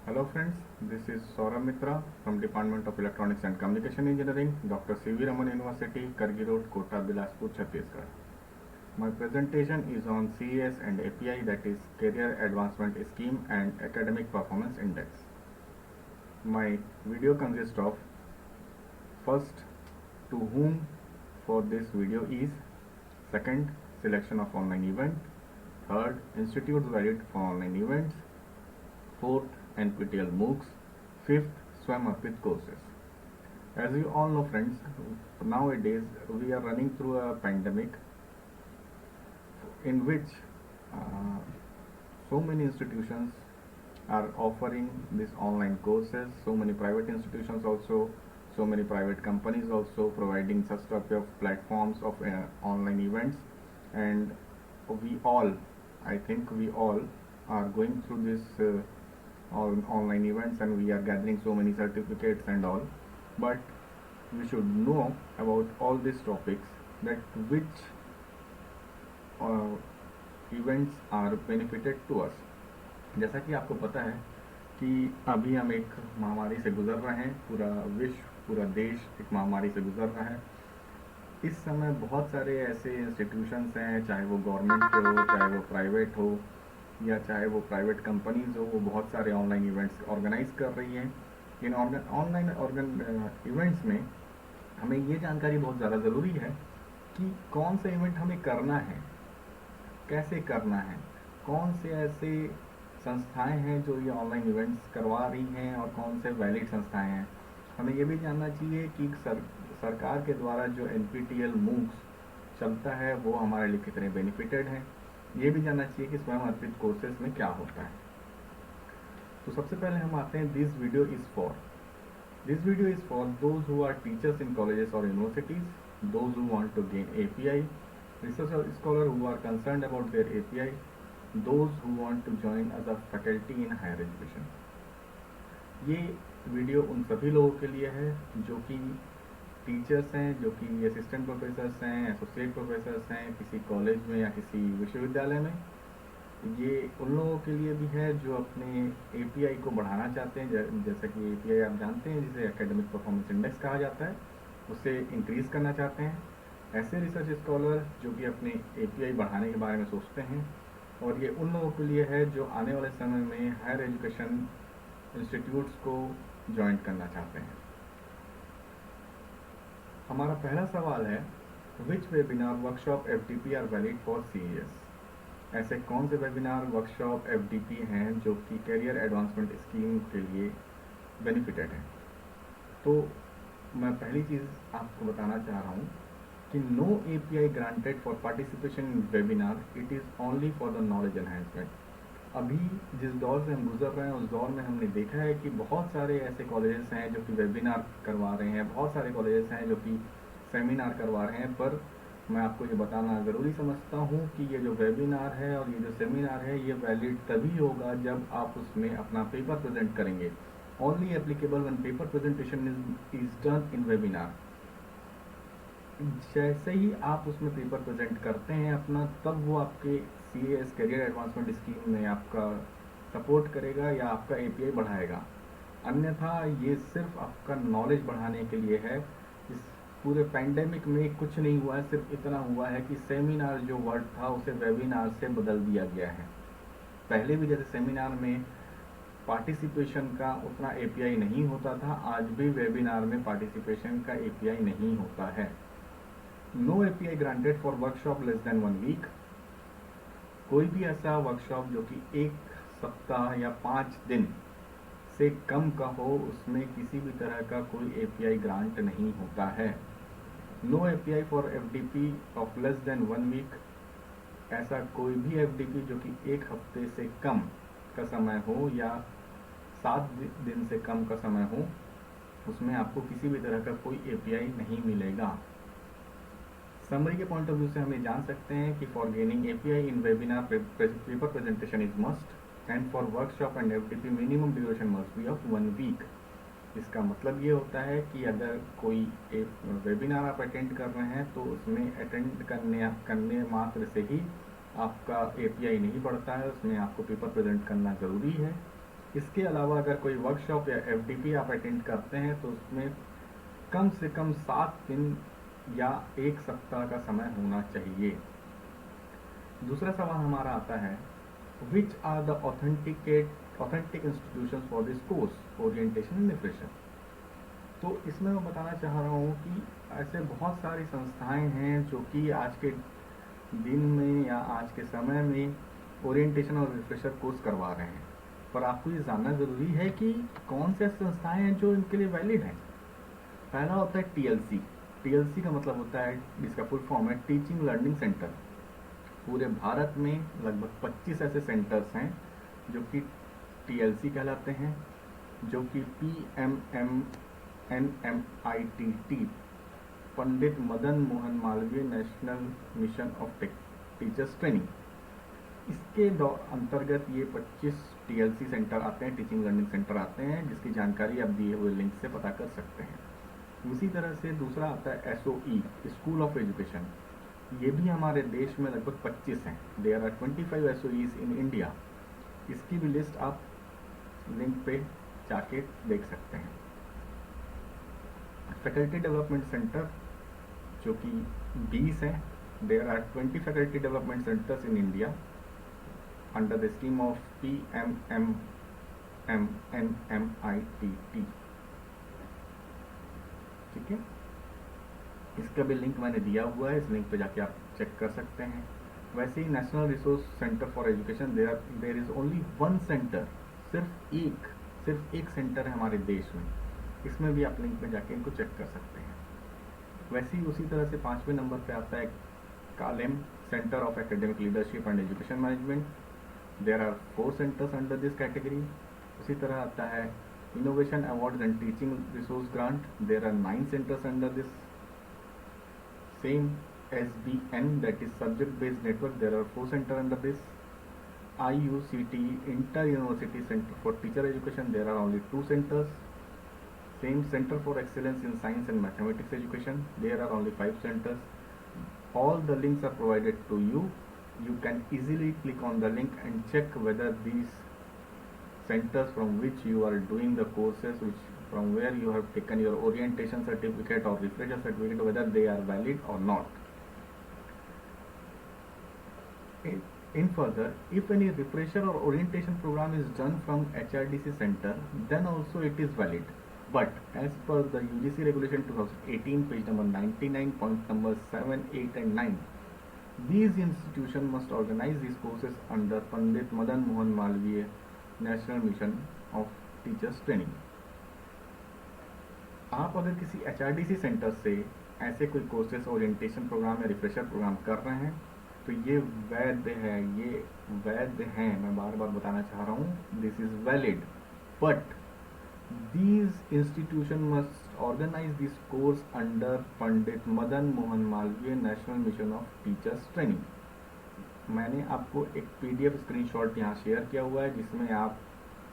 Hello friends, this is Saurabh Mitra from Department of Electronics and Communication Engineering, Dr. C.V. Raman University, Kargi Road, Kota, Bilaspur, Chhattisgarh. My presentation is on CES and API, that is Career Advancement Scheme and Academic Performance Index. My video consists of first, to whom for this video is, second, selection of online event, third, institutes valid for online events, fourth, NPTEL MOOCs, fifth, Swam Arpit courses. As you all know friends, nowadays we are running through a pandemic in which uh, so many institutions are offering these online courses, so many private institutions also, so many private companies also providing such type of platforms of online events, and we all, I think we all are going through this online events, and we are gathering so many certificates and all. But we should know about all these topics, that which events are benefited to us. जैसा कि आपको पता है कि अभी हम एक महामारी से गुजर रहे हैं, पूरा विश्व, पूरा देश एक महामारी से गुजर रहा है. इस समय बहुत सारे ऐसे इंस्टीट्यूशंस हैं, चाहे वो गवर्नमेंट के हो, चाहे वो प्राइवेट हो, या चाहे वो प्राइवेट कंपनीज हो, वो बहुत सारे ऑनलाइन इवेंट्स ऑर्गेनाइज कर रही हैं. इन ऑनलाइन इवेंट्स में हमें ये जानकारी बहुत ज़्यादा ज़रूरी है कि कौन सा इवेंट हमें करना है, कैसे करना है, कौन से ऐसे संस्थाएं हैं जो ये ऑनलाइन इवेंट्स करवा रही हैं और कौन से वैलिड संस्थाएं हैं. हमें ये भी जानना चाहिए कि सरकार के द्वारा जो NPTEL MOOCs चलता है वो हमारे लिए कितने बेनिफिटेड हैं. ये भी जानना चाहिए कि स्वयं अर्पित कोर्सेज में क्या होता है. तो सबसे पहले हम आते हैं, this video is for those who are teachers in colleges और universities, those who want to gain API, research scholar who are concerned about their API, those who want to join as a faculty in higher education. ये video उन सभी लोगों के लिए है जो कि टीचर्स हैं, जो कि असिस्टेंट प्रोफेसर्स हैं, एसोसिएट प्रोफेसर्स हैं किसी कॉलेज में या किसी विश्वविद्यालय में. ये उन लोगों के लिए भी है जो अपने API को बढ़ाना चाहते हैं. जैसा कि API आप जानते हैं, जिसे एकेडमिक परफॉर्मेंस इंडेक्स कहा जाता है, उसे इंक्रीज़ करना चाहते हैं. ऐसे रिसर्च स्कॉलर जो कि अपने API बढ़ाने के बारे में सोचते हैं. और ये उन लोगों के लिए है जो आने वाले समय में हायर एजुकेशन इंस्टीट्यूट्स को ज्वाइन करना चाहते हैं. हमारा पहला सवाल है, which webinar workshop FDP are valid for CES. ऐसे कौन से वेबिनार वर्कशॉप FDP हैं जो कि कैरियर एडवांसमेंट स्कीम के लिए बेनिफिटेड हैं. तो मैं पहली चीज़ आपको बताना चाह रहा हूँ कि no API granted for participation in webinar, it is only for the knowledge enhancement. अभी जिस दौर से हम गुजर रहे हैं उस दौर में हमने देखा है कि बहुत सारे ऐसे कॉलेजेस हैं जो कि वेबिनार करवा रहे हैं, बहुत सारे कॉलेजेस हैं जो कि सेमिनार करवा रहे हैं. पर मैं आपको ये बताना ज़रूरी समझता हूँ कि ये जो वेबिनार है और ये जो सेमिनार है, ये वैलिड तभी होगा जब आप उसमें अपना पेपर प्रेजेंट करेंगे. Only applicable when paper presentation is done in webinar. जैसे ही आप उसमें पेपर प्रेजेंट करते हैं अपना, तब वो आपके CES करियर एडवांसमेंट स्कीम में आपका सपोर्ट करेगा या आपका API बढ़ाएगा. अन्यथा ये सिर्फ आपका नॉलेज बढ़ाने के लिए है. इस पूरे पैंडेमिक में कुछ नहीं हुआ है, सिर्फ इतना हुआ है कि सेमिनार जो वर्ड था उसे वेबिनार से बदल दिया गया है. पहले भी जैसे सेमिनार में पार्टिसिपेशन का उतना API नहीं होता था, आज भी वेबिनार में पार्टिसिपेशन का API नहीं होता है. No API granted for workshop less than 1 week. कोई भी ऐसा वर्कशॉप जो कि 1 सप्ताह या 5 दिन से कम का हो, उसमें किसी भी तरह का कोई API ग्रांट नहीं होता है. No API for FDP of less than 1 week. ऐसा कोई भी FDP जो कि 1 हफ्ते से कम का समय हो या 7 दिन से कम का समय हो, उसमें आपको किसी भी तरह का कोई API नहीं मिलेगा. समरी के पॉइंट ऑफ व्यू से हम ये जान सकते हैं कि for gaining API in webinar paper presentation is must, and for workshop and FDP minimum duration must be of 1 week. इसका मतलब ये होता है कि अगर कोई एक वेबिनार आप अटेंड कर रहे हैं तो उसमें अटेंड करने मात्र से ही आपका API नहीं बढ़ता है, उसमें आपको पेपर प्रेजेंट करना ज़रूरी है. इसके अलावा अगर कोई वर्कशॉप या FDP आप अटेंड करते हैं तो उसमें कम से कम 7 दिन या 1 सप्ताह का समय होना चाहिए। दूसरा सवाल हमारा आता है, which are the authentic institution for this course orientation and refresher. तो इसमें मैं बताना चाह रहा हूँ कि ऐसे बहुत सारी संस्थाएं हैं जो कि आज के दिन में या आज के समय में ओरिएंटेशन और रिफ्रेशर कोर्स करवा रहे हैं, पर आपको ये जानना ज़रूरी है कि कौन से संस्थाएं हैं जो इनके लिए वैलिड हैं। पहला होता है TLC। TLC का मतलब होता है, जिसका फुल फॉर्म है टीचिंग लर्निंग सेंटर। पूरे भारत में लगभग 25 ऐसे सेंटर्स हैं जो कि TLC कहलाते हैं, जो कि PMMNMITT Pandit Madan Mohan Malaviya national mission of teachers training, इसके अंतर्गत ये 25 TLC सेंटर आते हैं, टीचिंग लर्निंग सेंटर आते हैं, जिसकी जानकारी आप दिए हुए लिंक से पता कर सकते हैं। उसी तरह से दूसरा आता है SOE स्कूल ऑफ एजुकेशन। ये भी हमारे देश में लगभग 25 हैं। There are 25 SOEs in India. इसकी भी लिस्ट आप लिंक पे जाके देख सकते हैं। फैकल्टी डेवलपमेंट सेंटर जो कि 20 हैं। There are 20 faculty development centres in India under the scheme of PMMNMITT। ठीक है, इसका भी लिंक मैंने दिया हुआ है, इस लिंक पे जाके आप चेक कर सकते हैं। वैसे ही national resource centre for education, there is only one centre, सिर्फ एक सेंटर है हमारे देश में। इसमें भी आप लिंक पे जाके इनको चेक कर सकते हैं। वैसे ही उसी तरह से 5वें नंबर पे आता है कालेम centre of academic leadership and education management. There are 4 centres under this category. उसी तरह आता है innovation award and teaching resource grant. There are 9 centres under this same SBN, that is subject based network. There are 4 centers under this. IUCT Inter University Center for Teacher Education, there are only 2 centers. Same Center for Excellence in Science and Mathematics Education, there are only 5 centers. All the links are provided to you. You can easily click on the link and check whether these centers from which you are doing the courses, from where you have taken your orientation certificate or refresher certificate, whether they are valid or not. In further, if any refresher or orientation program is done from HRDC center, then also it is valid. But as per the UGC regulation 2018 page number 99 point number 7, 8 and 9, these institutions must organize these courses under Pandit Madan Mohan Malviya National Mission of Teachers Training. आप अगर किसी HRDC centre से ऐसे कोई courses orientation programme या refresher programme कर रहे हैं तो ये वैध है, मैं बार बार बताना चाह रहा हूँ, this is valid. But these institution must organise this course under Pandit Madan Mohan Malaviya national mission of teachers training. मैंने आपको एक PDF स्क्रीनशॉट यहाँ शेयर किया हुआ है, जिसमें आप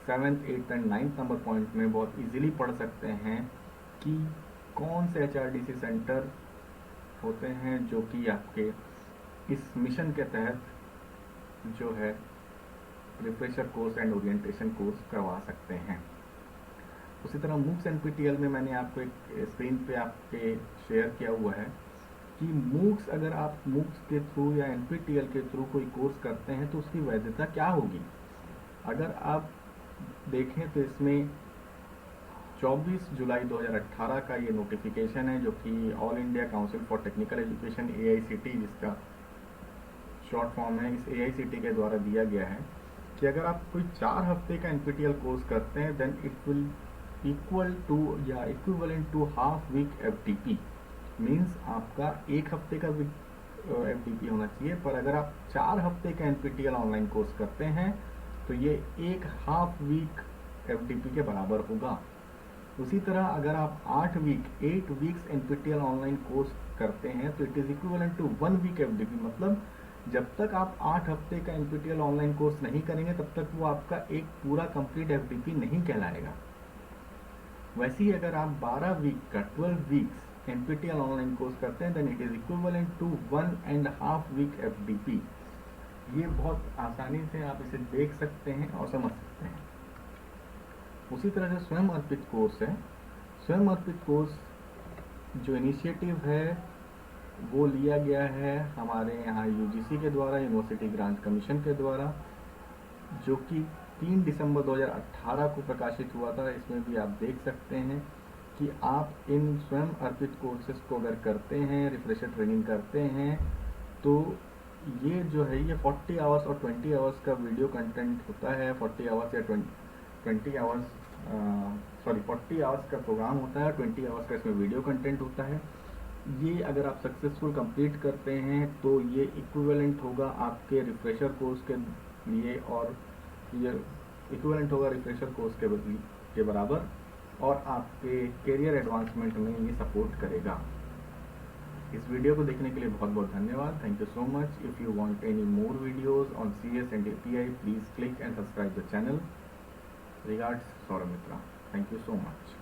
7th, 8th and 9th number point में बहुत इजीली पढ़ सकते हैं कि कौन से HRDC सेंटर होते हैं जो कि आपके इस मिशन के तहत जो है refresher course and orientation course करवा सकते हैं। उसी तरह MOOCs NPTEL में मैंने आपको एक स्क्रीन पे आपके शेयर किया हुआ है कि MOOCs, अगर आप MOOCs के थ्रू या NPTEL के थ्रू कोई कोर्स करते हैं तो उसकी वैधता क्या होगी। अगर आप देखें तो इसमें 24 जुलाई 2018 का ये नोटिफिकेशन है, जो कि all India council for technical education AICT, जिसका शॉर्ट फॉर्म है, इस AICT के द्वारा दिया गया है कि अगर आप कोई 4 हफ्ते का NPTEL कोर्स करते हैं then it will equal to या equivalent to half week FTP। मीन्स आपका 1 हफ्ते का FTP होना चाहिए, पर अगर आप 4 हफ्ते का NPTEL ऑनलाइन कोर्स करते हैं तो ये 1 हाफ वीक FTP के बराबर होगा। उसी तरह अगर आप 8 वीक्स NPTEL ऑनलाइन कोर्स करते हैं तो it is equivalent to 1 week FTP। मतलब जब तक आप 8 हफ्ते का NPTEL ऑनलाइन कोर्स नहीं करेंगे तब तक वो आपका एक पूरा कंप्लीट FTP नहीं कहलाएगा। वैसे ही अगर आप 12 वीक का 12 वीक्स NPTEL ऑनलाइन कोर्स करते हैं then it is equivalent to 1.5 week FTP। ये बहुत आसानी से आप इसे देख सकते हैं और समझ सकते हैं। उसी तरह से स्वयं अर्पित कोर्स है। स्वयं अर्पित कोर्स जो इनिशिएटिव है वो लिया गया है हमारे यहाँ यूजीसी के द्वारा, यूनिवर्सिटी ग्रांट कमीशन के द्वारा, जो कि 3 दिसंबर 2018 को प्रकाशित हुआ था। इसमें भी आप देख सकते हैं कि आप इन स्वयं अर्पित कोर्सेज को अगर करते हैं, रिफ्रेशर ट्रेनिंग करते हैं, तो ये जो है ये 40 आवर्स और 20 आवर्स का वीडियो कंटेंट होता है। 40 आवर्स या 20 आवर्स 40 आवर्स का प्रोग्राम होता है, 20 आवर्स का इसमें वीडियो कंटेंट होता है। ये अगर आप सक्सेसफुल कंप्लीट करते हैं तो ये इक्विवेलेंट होगा आपके रिफ्रेशर कोर्स के लिए, और ये इक्विवेलेंट होगा रिफ्रेशर कोर्स के बराबर, और आपके करियर एडवांसमेंट में ये सपोर्ट करेगा। इस वीडियो को देखने के लिए बहुत बहुत धन्यवाद। Thank you so much. If you want any more videos on CS and API, please click and subscribe the channel. Regards, Saurabh Mitra. Thank you so much.